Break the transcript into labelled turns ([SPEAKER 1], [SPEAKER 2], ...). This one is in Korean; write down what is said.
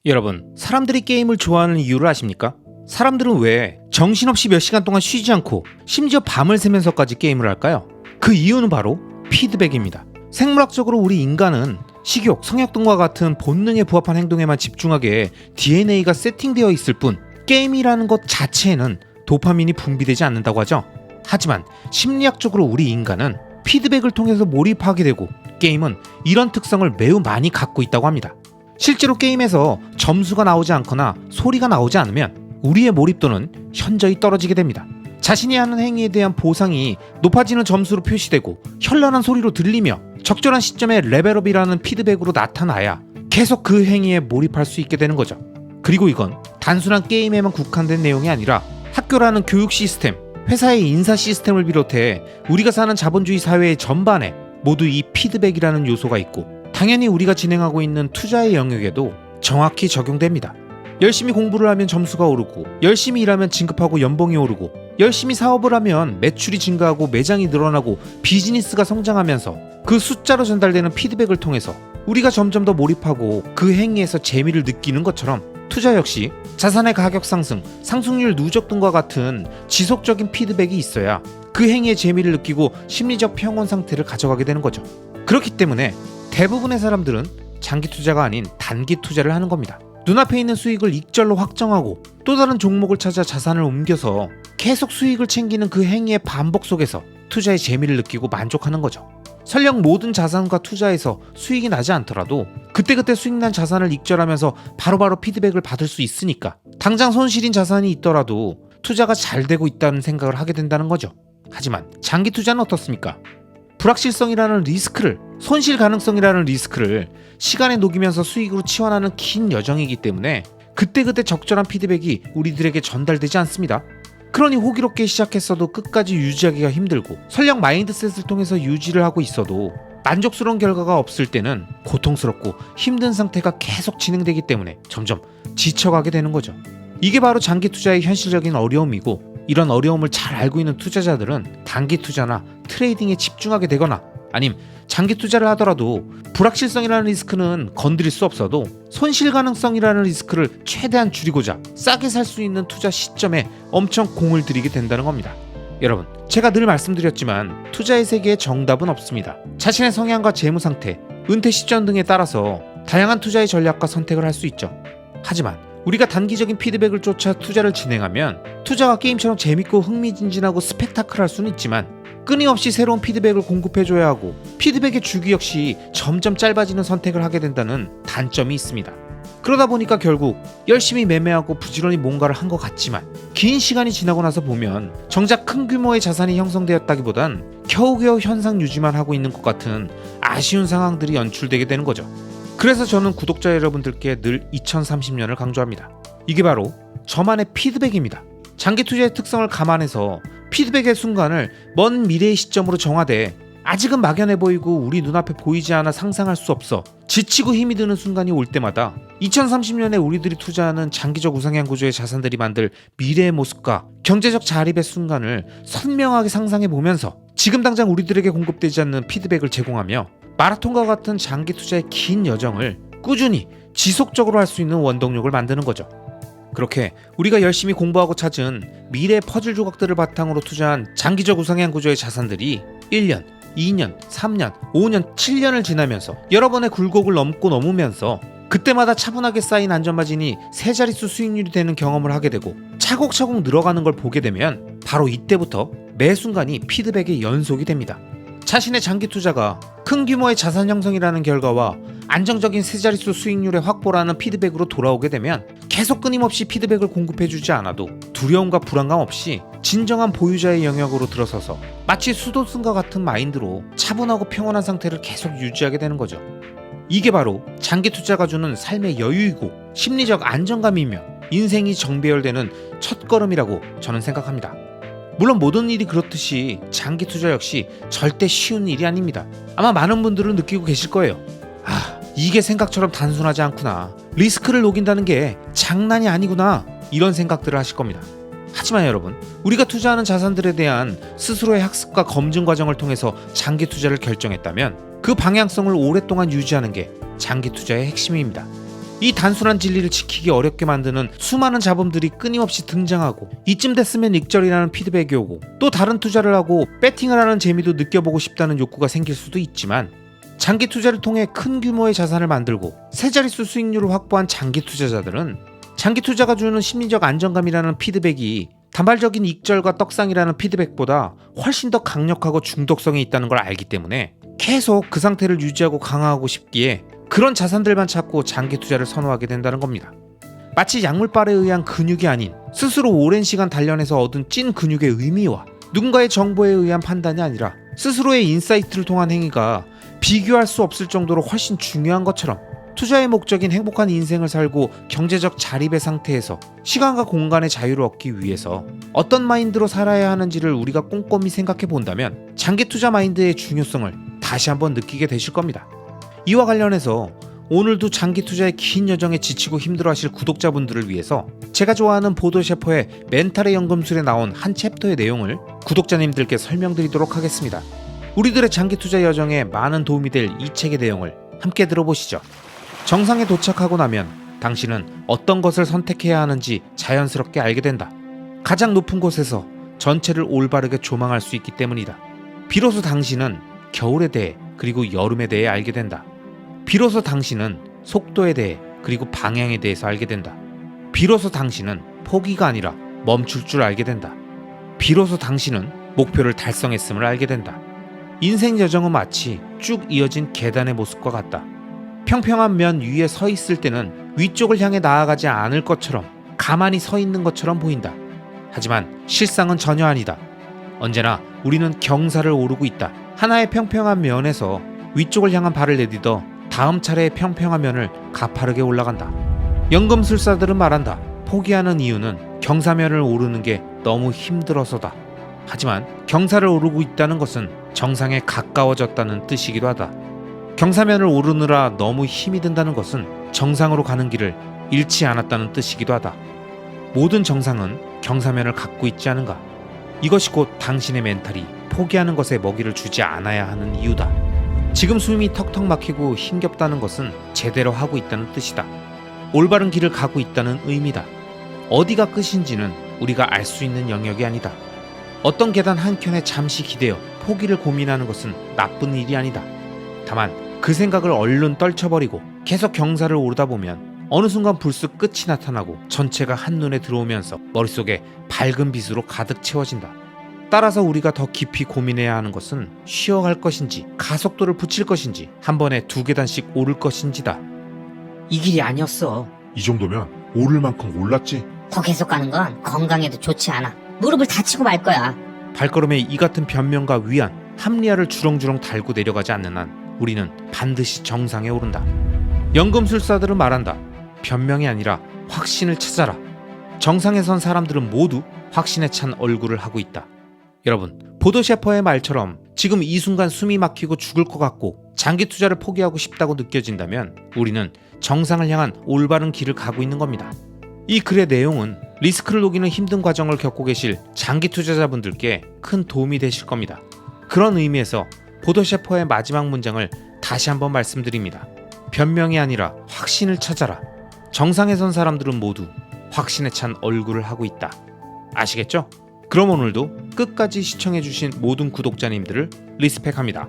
[SPEAKER 1] 여러분, 사람들이 게임을 좋아하는 이유를 아십니까? 사람들은 왜 정신없이 몇 시간 동안 쉬지 않고 심지어 밤을 새면서까지 게임을 할까요? 그 이유는 바로 피드백입니다. 생물학적으로 우리 인간은 식욕, 성욕 등과 같은 본능에 부합한 행동에만 집중하게 DNA가 세팅되어 있을 뿐 게임이라는 것 자체에는 도파민이 분비되지 않는다고 하죠. 하지만 심리학적으로 우리 인간은 피드백을 통해서 몰입하게 되고 게임은 이런 특성을 매우 많이 갖고 있다고 합니다. 실제로 게임에서 점수가 나오지 않거나 소리가 나오지 않으면 우리의 몰입도는 현저히 떨어지게 됩니다. 자신이 하는 행위에 대한 보상이 높아지는 점수로 표시되고 현란한 소리로 들리며 적절한 시점에 레벨업이라는 피드백으로 나타나야 계속 그 행위에 몰입할 수 있게 되는 거죠. 그리고 이건 단순한 게임에만 국한된 내용이 아니라 학교라는 교육 시스템, 회사의 인사 시스템을 비롯해 우리가 사는 자본주의 사회의 전반에 모두 이 피드백이라는 요소가 있고 당연히 우리가 진행하고 있는 투자의 영역에도 정확히 적용됩니다. 열심히 공부를 하면 점수가 오르고, 열심히 일하면 진급하고 연봉이 오르고, 열심히 사업을 하면 매출이 증가하고 매장이 늘어나고 비즈니스가 성장하면서 그 숫자로 전달되는 피드백을 통해서 우리가 점점 더 몰입하고 그 행위에서 재미를 느끼는 것처럼 투자 역시 자산의 가격 상승, 상승률 누적 등과 같은 지속적인 피드백이 있어야 그 행위의 재미를 느끼고 심리적 평온 상태를 가져가게 되는 거죠. 그렇기 때문에 대부분의 사람들은 장기 투자가 아닌 단기 투자를 하는 겁니다. 눈앞에 있는 수익을 익절로 확정하고 또 다른 종목을 찾아 자산을 옮겨서 계속 수익을 챙기는 그 행위의 반복 속에서 투자의 재미를 느끼고 만족하는 거죠. 설령 모든 자산과 투자에서 수익이 나지 않더라도 그때그때 수익난 자산을 익절하면서 바로바로 피드백을 받을 수 있으니까 당장 손실인 자산이 있더라도 투자가 잘 되고 있다는 생각을 하게 된다는 거죠. 하지만 장기 투자는 어떻습니까? 불확실성이라는 리스크를, 손실 가능성이라는 리스크를 시간에 녹이면서 수익으로 치환하는 긴 여정이기 때문에 그때그때 적절한 피드백이 우리들에게 전달되지 않습니다. 그러니 호기롭게 시작했어도 끝까지 유지하기가 힘들고, 설령 마인드셋을 통해서 유지를 하고 있어도 만족스러운 결과가 없을 때는 고통스럽고 힘든 상태가 계속 진행되기 때문에 점점 지쳐가게 되는 거죠. 이게 바로 장기 투자의 현실적인 어려움이고, 이런 어려움을 잘 알고 있는 투자자들은 단기 투자나 트레이딩에 집중하게 되거나 아님 장기 투자를 하더라도 불확실성이라는 리스크는 건드릴 수 없어도 손실 가능성이라는 리스크를 최대한 줄이고자 싸게 살 수 있는 투자 시점에 엄청 공을 들이게 된다는 겁니다. 여러분, 제가 늘 말씀드렸지만 투자의 세계에 정답은 없습니다. 자신의 성향과 재무 상태, 은퇴 시점 등에 따라서 다양한 투자의 전략과 선택을 할 수 있죠. 하지만 우리가 단기적인 피드백을 쫓아 투자를 진행하면 투자가 게임처럼 재밌고 흥미진진하고 스펙타클할 수는 있지만 끊임없이 새로운 피드백을 공급해줘야 하고 피드백의 주기 역시 점점 짧아지는 선택을 하게 된다는 단점이 있습니다. 그러다 보니까 결국 열심히 매매하고 부지런히 뭔가를 한 것 같지만 긴 시간이 지나고 나서 보면 정작 큰 규모의 자산이 형성되었다기보단 겨우겨우 현상 유지만 하고 있는 것 같은 아쉬운 상황들이 연출되게 되는 거죠. 그래서 저는 구독자 여러분들께 늘 2030년을 강조합니다. 이게 바로 저만의 피드백입니다. 장기 투자의 특성을 감안해서 피드백의 순간을 먼 미래의 시점으로 정하되 아직은 막연해 보이고 우리 눈앞에 보이지 않아 상상할 수 없어 지치고 힘이 드는 순간이 올 때마다 2030년에 우리들이 투자하는 장기적 우상향 구조의 자산들이 만들 미래의 모습과 경제적 자립의 순간을 선명하게 상상해 보면서 지금 당장 우리들에게 공급되지 않는 피드백을 제공하며 마라톤과 같은 장기 투자의 긴 여정을 꾸준히 지속적으로 할 수 있는 원동력을 만드는 거죠. 그렇게 우리가 열심히 공부하고 찾은 미래의 퍼즐 조각들을 바탕으로 투자한 장기적 우상향 구조의 자산들이 1년, 2년, 3년, 5년, 7년을 지나면서 여러 번의 굴곡을 넘으면서 그때마다 차분하게 쌓인 안전마진이 세 자릿수 수익률이 되는 경험을 하게 되고 차곡차곡 늘어가는 걸 보게 되면 바로 이때부터 매 순간이 피드백의 연속이 됩니다. 자신의 장기 투자가 큰 규모의 자산 형성이라는 결과와 안정적인 세 자릿수 수익률의 확보라는 피드백으로 돌아오게 되면 계속 끊임없이 피드백을 공급해주지 않아도 두려움과 불안감 없이 진정한 보유자의 영역으로 들어서서 마치 수도승과 같은 마인드로 차분하고 평온한 상태를 계속 유지하게 되는 거죠. 이게 바로 장기 투자가 주는 삶의 여유이고 심리적 안정감이며 인생이 정배열되는 첫걸음이라고 저는 생각합니다. 물론 모든 일이 그렇듯이 장기 투자 역시 절대 쉬운 일이 아닙니다. 아마 많은 분들은 느끼고 계실 거예요. 이게 생각처럼 단순하지 않구나. 리스크를 녹인다는 게 장난이 아니구나. 이런 생각들을 하실 겁니다. 하지만 여러분, 우리가 투자하는 자산들에 대한 스스로의 학습과 검증 과정을 통해서 장기 투자를 결정했다면 그 방향성을 오랫동안 유지하는 게 장기 투자의 핵심입니다. 이 단순한 진리를 지키기 어렵게 만드는 수많은 잡음들이 끊임없이 등장하고, 이쯤 됐으면 익절이라는 피드백이 오고, 또 다른 투자를 하고 배팅을 하는 재미도 느껴보고 싶다는 욕구가 생길 수도 있지만, 장기 투자를 통해 큰 규모의 자산을 만들고 세 자릿수 수익률을 확보한 장기 투자자들은 장기 투자가 주는 심리적 안정감이라는 피드백이 단발적인 익절과 떡상이라는 피드백보다 훨씬 더 강력하고 중독성이 있다는 걸 알기 때문에 계속 그 상태를 유지하고 강화하고 싶기에 그런 자산들만 찾고 장기 투자를 선호하게 된다는 겁니다. 마치 약물빨에 의한 근육이 아닌 스스로 오랜 시간 단련해서 얻은 찐 근육의 의미와 누군가의 정보에 의한 판단이 아니라 스스로의 인사이트를 통한 행위가 비교할 수 없을 정도로 훨씬 중요한 것처럼, 투자의 목적인 행복한 인생을 살고 경제적 자립의 상태에서 시간과 공간의 자유를 얻기 위해서 어떤 마인드로 살아야 하는지를 우리가 꼼꼼히 생각해 본다면 장기 투자 마인드의 중요성을 다시 한번 느끼게 되실 겁니다. 이와 관련해서 오늘도 장기 투자의 긴 여정에 지치고 힘들어하실 구독자분들을 위해서 제가 좋아하는 보도 셰퍼의 멘탈의 연금술에 나온 한 챕터의 내용을 구독자님들께 설명드리도록 하겠습니다. 우리들의 장기 투자 여정에 많은 도움이 될 이 책의 내용을 함께 들어보시죠. 정상에 도착하고 나면 당신은 어떤 것을 선택해야 하는지 자연스럽게 알게 된다. 가장 높은 곳에서 전체를 올바르게 조망할 수 있기 때문이다. 비로소 당신은 겨울에 대해 그리고 여름에 대해 알게 된다. 비로소 당신은 속도에 대해 그리고 방향에 대해서 알게 된다. 비로소 당신은 포기가 아니라 멈출 줄 알게 된다. 비로소 당신은 목표를 달성했음을 알게 된다. 인생 여정은 마치 쭉 이어진 계단의 모습과 같다. 평평한 면 위에 서 있을 때는 위쪽을 향해 나아가지 않을 것처럼 가만히 서 있는 것처럼 보인다. 하지만 실상은 전혀 아니다. 언제나 우리는 경사를 오르고 있다. 하나의 평평한 면에서 위쪽을 향한 발을 내딛어 다음 차례의 평평한 면을 가파르게 올라간다. 연금술사들은 말한다. 포기하는 이유는 경사면을 오르는 게 너무 힘들어서다. 하지만 경사를 오르고 있다는 것은 정상에 가까워졌다는 뜻이기도 하다. 경사면을 오르느라 너무 힘이 든다는 것은 정상으로 가는 길을 잃지 않았다는 뜻이기도 하다. 모든 정상은 경사면을 갖고 있지 않은가? 이것이 곧 당신의 멘탈이 포기하는 것에 먹이를 주지 않아야 하는 이유다. 지금 숨이 턱턱 막히고 힘겹다는 것은 제대로 하고 있다는 뜻이다. 올바른 길을 가고 있다는 의미다. 어디가 끝인지는 우리가 알 수 있는 영역이 아니다. 어떤 계단 한켠에 잠시 기대어 포기를 고민하는 것은 나쁜 일이 아니다. 다만 그 생각을 얼른 떨쳐버리고 계속 경사를 오르다 보면 어느 순간 불쑥 끝이 나타나고 전체가 한눈에 들어오면서 머릿속에 밝은 빛으로 가득 채워진다. 따라서 우리가 더 깊이 고민해야 하는 것은 쉬어갈 것인지 가속도를 붙일 것인지 한 번에 2계단씩 오를 것인지다.
[SPEAKER 2] 이 길이 아니었어.
[SPEAKER 3] 이 정도면 오를 만큼 올랐지.
[SPEAKER 2] 더 계속 가는 건 건강에도 좋지 않아. 무릎을 다치고 말 거야.
[SPEAKER 1] 발걸음에 이 같은 변명과 위안, 합리화를 주렁주렁 달고 내려가지 않는 한 우리는 반드시 정상에 오른다. 연금술사들은 말한다. 변명이 아니라 확신을 찾아라. 정상에 선 사람들은 모두 확신에 찬 얼굴을 하고 있다. 여러분, 보도 셰퍼의 말처럼 지금 이 순간 숨이 막히고 죽을 것 같고 장기 투자를 포기하고 싶다고 느껴진다면 우리는 정상을 향한 올바른 길을 가고 있는 겁니다. 이 글의 내용은 리스크를 녹이는 힘든 과정을 겪고 계실 장기 투자자분들께 큰 도움이 되실 겁니다. 그런 의미에서 보도 셰퍼의 마지막 문장을 다시 한번 말씀드립니다. 변명이 아니라 확신을 찾아라. 정상에 선 사람들은 모두 확신에 찬 얼굴을 하고 있다. 아시겠죠? 그럼 오늘도 끝까지 시청해주신 모든 구독자님들을 리스펙합니다.